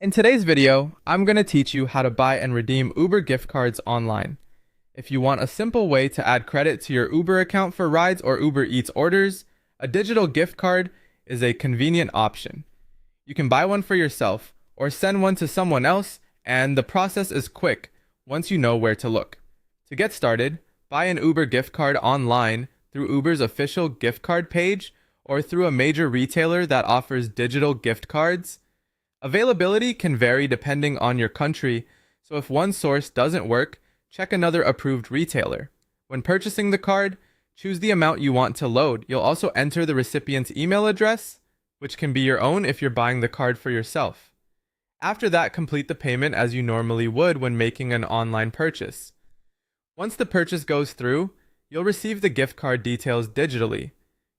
In today's video, I'm going to teach you how to buy and redeem Uber gift cards online. If you want a simple way to add credit to your Uber account for rides or Uber Eats orders, a digital gift card is a convenient option. You can buy one for yourself or send one to someone else, and the process is quick once you know where to look. To get started, buy an Uber gift card online through Uber's official gift card page or through a major retailer that offers digital gift cards. Availability can vary depending on your country, so if one source doesn't work, check another approved retailer. When purchasing the card, choose the amount you want to load. You'll also enter the recipient's email address, which can be your own if you're buying the card for yourself. After that, complete the payment as you normally would when making an online purchase. Once the purchase goes through, you'll receive the gift card details digitally.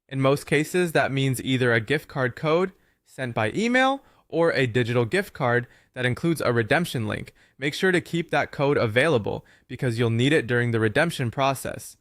In most cases, that means either a gift card code sent by email or a digital gift card that includes a redemption link. Make sure to keep that code available because you'll need it during the redemption process.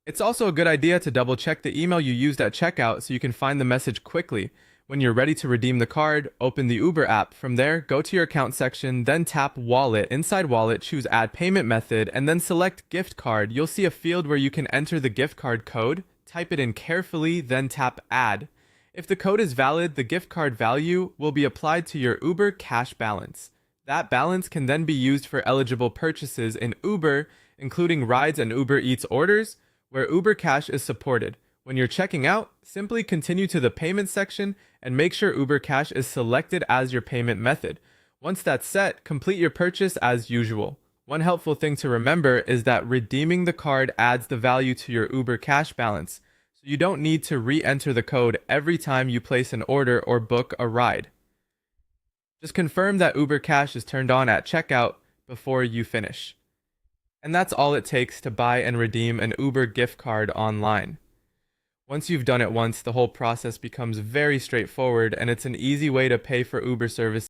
It's also a good idea to double check the email you used at checkout so you can find the message quickly. When you're ready to redeem the card, open the Uber app. From there, go to your account section, then tap Wallet. Inside Wallet, choose Add Payment Method, and then select Gift Card. You'll see a field where you can enter the gift card code. Type it in carefully, then tap Add. If the code is valid, the gift card value will be applied to your Uber cash balance. That balance can then be used for eligible purchases in Uber, including rides and Uber Eats orders, where Uber Cash is supported. When you're checking out, simply continue to the payment section and make sure Uber Cash is selected as your payment method. Once that's set, complete your purchase as usual. One helpful thing to remember is that redeeming the card adds the value to your Uber Cash balance. You don't need to re-enter the code every time you place an order or book a ride. Just confirm that Uber Cash is turned on at checkout before you finish. And that's all it takes to buy and redeem an Uber gift card online. Once you've done it once, the whole process becomes very straightforward, and it's an easy way to pay for Uber services